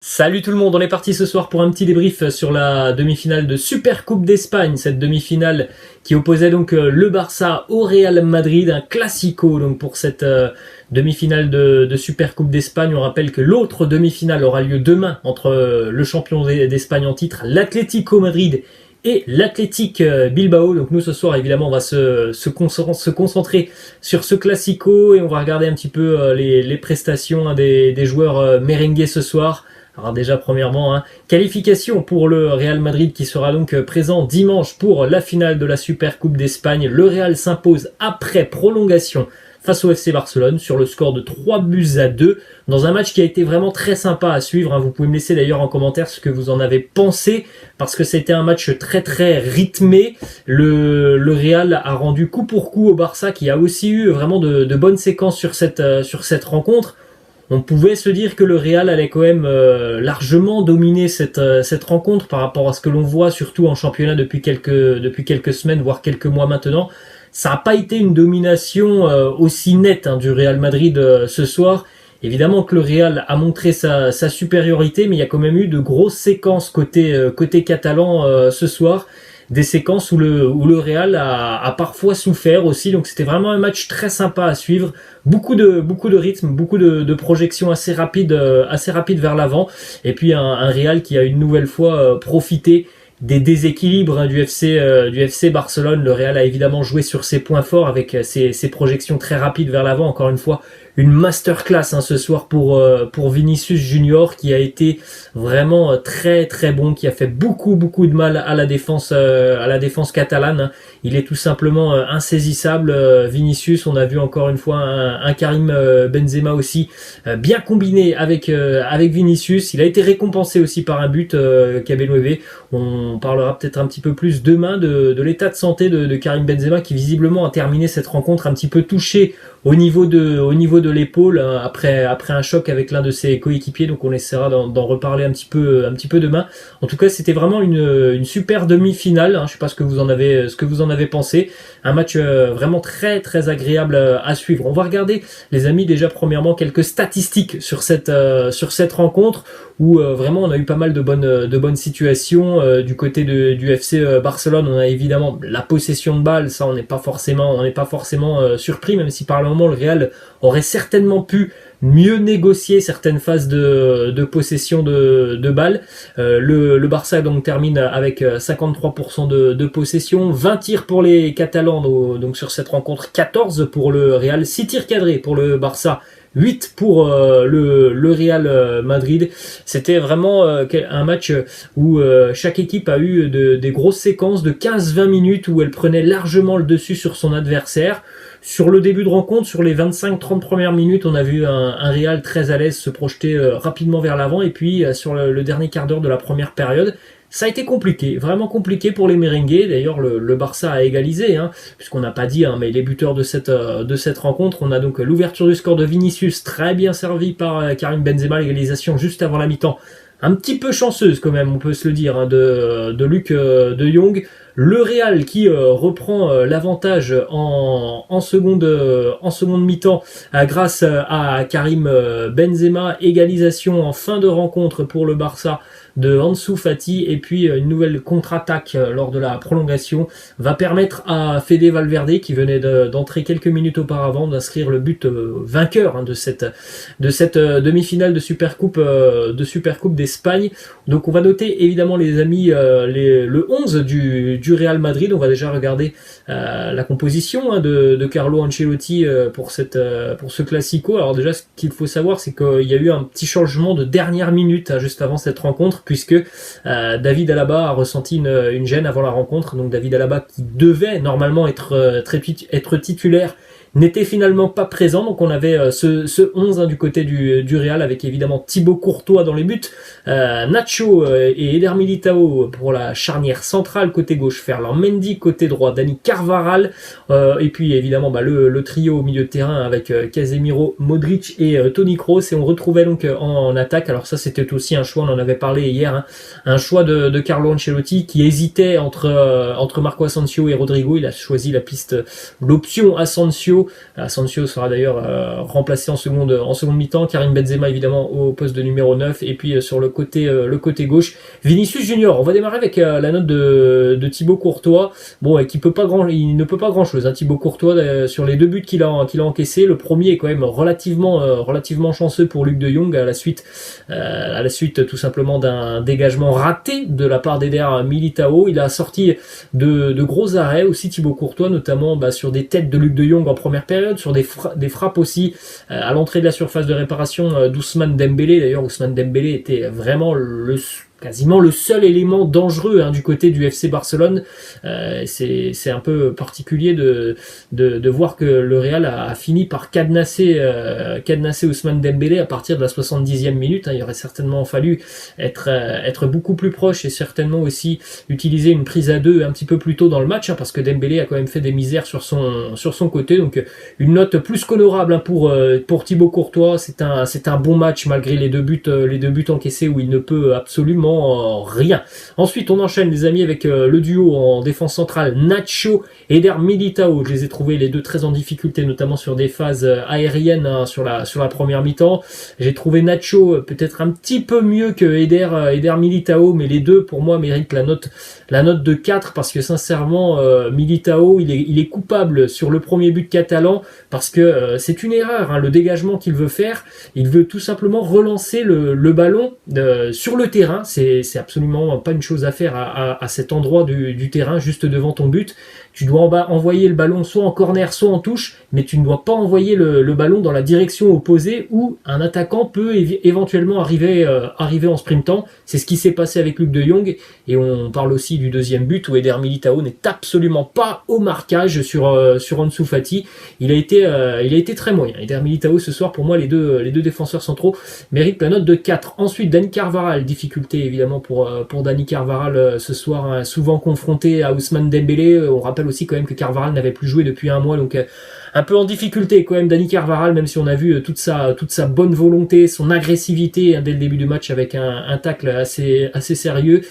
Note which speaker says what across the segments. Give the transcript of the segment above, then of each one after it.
Speaker 1: Salut tout le monde, on est parti ce soir pour un petit débrief sur la demi-finale de Super Coupe d'Espagne, cette demi-finale qui opposait donc le Barça au Real Madrid, un classico donc pour cette demi-finale de Super Coupe d'Espagne. On rappelle que l'autre demi-finale aura lieu demain entre le champion d'Espagne en titre, l'Atlético Madrid et l'Athletic Bilbao. Donc nous ce soir évidemment on va se concentrer sur ce classico et on va regarder un petit peu les prestations des joueurs merengues ce soir. Alors déjà premièrement, qualification pour le Real Madrid qui sera donc présent dimanche pour la finale de la Super Coupe d'Espagne. Le Real s'impose après prolongation face au FC Barcelone sur le score de 3-2 dans un match qui a été vraiment très sympa à suivre. Vous pouvez me laisser d'ailleurs en commentaire ce que vous en avez pensé parce que c'était un match très très rythmé. Le Real a rendu coup pour coup au Barça qui a aussi eu vraiment de bonnes séquences sur cette rencontre. On pouvait se dire que le Real allait quand même largement dominer cette rencontre par rapport à ce que l'on voit surtout en championnat depuis quelques semaines, voire quelques mois maintenant. Ça n'a pas été une domination aussi nette du Real Madrid ce soir. Évidemment que le Real a montré sa supériorité, mais il y a quand même eu de grosses séquences côté catalan ce soir. Des séquences où le Real a parfois souffert aussi, donc c'était vraiment un match très sympa à suivre, beaucoup de rythme, beaucoup de projections assez rapides vers l'avant, et puis un Real qui a une nouvelle fois profité des déséquilibres du FC Barcelone. Le Real a évidemment joué sur ses points forts avec ses projections très rapides vers l'avant. Encore une fois, une masterclass ce soir pour Vinicius Junior qui a été vraiment très très bon, qui a fait beaucoup de mal à la défense catalane. Il est tout simplement insaisissable. Vinicius, on a vu encore une fois un Karim Benzema aussi bien combiné avec Vinicius. Il a été récompensé aussi par un but Cabenueve. On parlera peut-être un petit peu plus demain de l'état de santé de Karim Benzema qui visiblement a terminé cette rencontre un petit peu touché au niveau de l'épaule après un choc avec l'un de ses coéquipiers. Donc on essaiera d'en reparler un petit peu demain. En tout cas, c'était vraiment une super demi-finale. Je sais pas ce que vous en avez pensé. Un match vraiment très très agréable à suivre. On va regarder, les amis, déjà premièrement quelques statistiques sur cette rencontre où vraiment on a eu pas mal de bonnes situations du côté du FC Barcelone. On a évidemment la possession de balle, ça on n'est pas forcément surpris, même si par le moment le Real aurait certainement pu mieux négocier certaines phases de possession de balles. Le Barça donc termine avec 53% de possession, 20 tirs pour les Catalans donc sur cette rencontre, 14 pour le Real, 6 tirs cadrés pour le Barça, 8 pour le Real Madrid. C'était vraiment un match où chaque équipe a eu des grosses séquences de 15-20 minutes où elle prenait largement le dessus sur son adversaire. Sur le début de rencontre, sur les 25-30 premières minutes, on a vu un Real très à l'aise se projeter rapidement vers l'avant, et puis sur le dernier quart d'heure de la première période, ça a été compliqué, vraiment compliqué pour les merengues. D'ailleurs, le Barça a égalisé, puisqu'on n'a pas dit, mais les buteurs de cette rencontre, on a donc l'ouverture du score de Vinicius, très bien servi par Karim Benzema, l'égalisation juste avant la mi-temps. Un petit peu chanceuse quand même, on peut se le dire, de Luc de Jong. Le Real qui reprend l'avantage en seconde mi-temps grâce à Karim Benzema. Égalisation en fin de rencontre pour le Barça de Ansu Fati, et puis une nouvelle contre-attaque lors de la prolongation va permettre à Fede Valverde, qui venait d'entrer quelques minutes auparavant, d'inscrire le but vainqueur de cette demi-finale de Super Coupe d'Espagne. Donc on va noter évidemment, les amis, le 11 du Real Madrid. On va déjà regarder la composition de Carlo Ancelotti pour ce classico. Alors déjà, ce qu'il faut savoir, c'est qu'il y a eu un petit changement de dernière minute juste avant cette rencontre, puisque David Alaba a ressenti une gêne avant la rencontre. Donc David Alaba, qui devait normalement être titulaire, n'était finalement pas présent. Donc on avait ce 11 du côté du Real, avec évidemment Thibaut Courtois dans les buts, Nacho et Eder Militao pour la charnière centrale côté gauche, Ferland Mendy côté droit, Dani Carvajal, et puis évidemment le trio au milieu de terrain avec Casemiro, Modric et Toni Kroos. Et on retrouvait donc en attaque, alors ça c'était aussi un choix, on en avait parlé hier, un choix de Carlo Ancelotti qui hésitait entre Marco Asensio et Rodrigo. Il a choisi l'option Asensio Asensio. Asensio sera d'ailleurs remplacé en seconde mi-temps. Karim Benzema évidemment au poste de numéro 9 et puis sur le côté gauche, Vinicius Junior. On va démarrer avec la note de Thibaut Courtois. Bon, il ne peut pas grand chose. Hein, Thibaut Courtois sur les deux buts qu'il a encaissés. Le premier est quand même relativement chanceux pour Luc de Jong à la suite tout simplement d'un dégagement raté de la part d'Eder Militao. Il a sorti de gros arrêts aussi Thibaut Courtois, notamment sur des têtes de Luc de Jong en première période, sur des frappes aussi à l'entrée de la surface de réparation d'Ousmane Dembélé. D'ailleurs, Ousmane Dembélé était vraiment quasiment le seul élément dangereux du côté du FC Barcelone. C'est un peu particulier de voir que le Real a fini par cadenasser Ousmane Dembélé à partir de la 70e minute. Il aurait certainement fallu être beaucoup plus proche et certainement aussi utiliser une prise à deux un petit peu plus tôt dans le match, parce que Dembélé a quand même fait des misères sur son côté. Donc une note plus qu'honorable pour Thibaut Courtois. C'est un bon match malgré les deux buts encaissés où il ne peut absolument rien. Ensuite, on enchaîne les amis avec le duo en défense centrale Nacho et Eder Militao. Je les ai trouvés les deux très en difficulté, notamment sur des phases aériennes sur la première mi-temps. J'ai trouvé Nacho peut-être un petit peu mieux que Eder Militao, mais les deux pour moi méritent la note de 4 parce que sincèrement Militao il est coupable sur le premier but catalan parce que c'est une erreur, le dégagement qu'il veut faire. Il veut tout simplement relancer le ballon sur le terrain. C'est absolument pas une chose à faire à cet endroit du terrain, juste devant ton but. Tu dois envoyer le ballon soit en corner, soit en touche, mais tu ne dois pas envoyer le ballon dans la direction opposée où un attaquant peut éventuellement arriver en sprintant. C'est ce qui s'est passé avec Luc de Jong. Et on parle aussi du deuxième but où Eder Militao n'est absolument pas au marquage sur Ansu Fati. Il a été très moyen. Eder Militao ce soir, pour moi, les deux défenseurs centraux méritent la note de 4. Ensuite, Dani Carvajal, difficulté évidemment pour Dani Carvajal ce soir, souvent confronté à Ousmane Dembélé. On rappelle aussi quand même que Carvajal n'avait plus joué depuis un mois, donc un peu en difficulté quand même Dani Carvajal, même si on a vu toute sa bonne volonté, son agressivité dès le début du match avec un tacle assez sérieux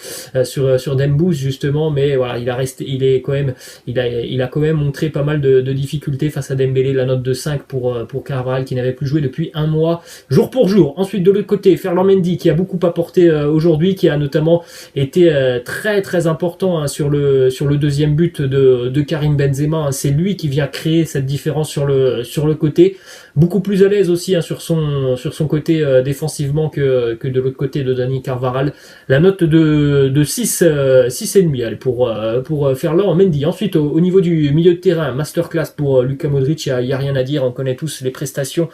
Speaker 1: sur Dembouz justement, mais voilà, il a quand même montré pas mal de difficultés face à Dembélé. La note de 5 pour Carvajal qui n'avait plus joué depuis un mois, jour pour jour. Ensuite de l'autre côté, Ferland Mendy qui a beaucoup apporté aujourd'hui, qui a notamment été très très important sur le deuxième but de Karim Benzema. C'est lui qui vient créer cette différence sur le côté, beaucoup plus à l'aise aussi sur son côté défensivement que de l'autre côté de Dani Carvajal. La note de 6,5 allez, pour Ferland Mendy. Ensuite au niveau du milieu de terrain, masterclass pour Luka Modric. Il y a rien à dire, on connaît tous les prestations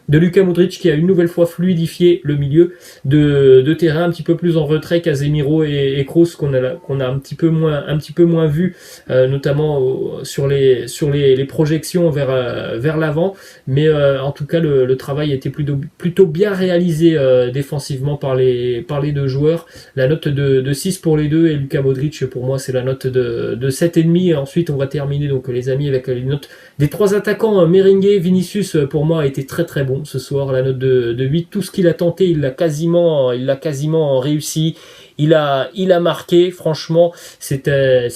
Speaker 1: de Luka Modric qui a une nouvelle fois fluidifié le milieu de terrain, un petit peu plus en retrait Casemiro et Kroos qu'on a un petit peu moins vu, notamment sur les projections vers l'avant, mais en tout cas le travail était plutôt bien réalisé défensivement par les deux joueurs. La note de 6 pour les deux, et Luka Modric pour moi c'est la note de 7,5. Ensuite on va terminer donc les amis avec les notes des trois attaquants. Merengue, Vinicius pour moi a été très très bon ce soir, la note de 8. Tout ce qu'il a tenté, il l'a quasiment réussi. Il a marqué, franchement, c'était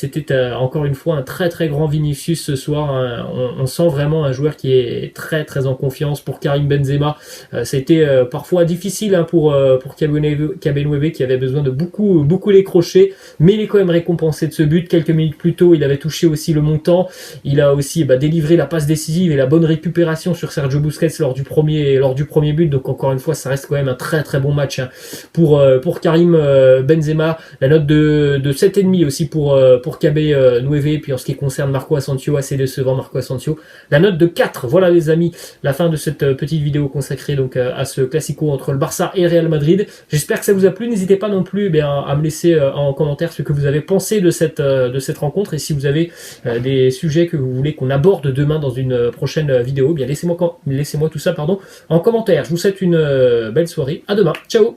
Speaker 1: encore une fois un très très grand Vinicius ce soir. On sent vraiment un joueur qui est très très en confiance. Pour Karim Benzema, c'était parfois difficile pour Kabenwebe qui avait besoin de beaucoup les crochets, mais il est quand même récompensé de ce but. Quelques minutes plus tôt, il avait touché aussi le montant. Il a aussi délivré la passe décisive et la bonne récupération sur Sergio Busquets lors du premier but. Donc encore une fois, ça reste quand même un très très bon match pour Karim Benzema. La note de 7,5 aussi pour Kabenwebe. Puis en ce qui concerne Marco Asensio, assez décevant Marco Asensio. La note de 4. Voilà les amis, la fin de cette petite vidéo consacrée donc à ce classico entre le Barça et Real Madrid. J'espère que ça vous a plu. N'hésitez pas non plus à me laisser en commentaire ce que vous avez pensé de cette rencontre, et si vous avez des sujets que vous voulez qu'on aborde demain dans une prochaine vidéo, bien laissez-moi tout ça en commentaire. Je vous souhaite une belle soirée. À demain. Ciao.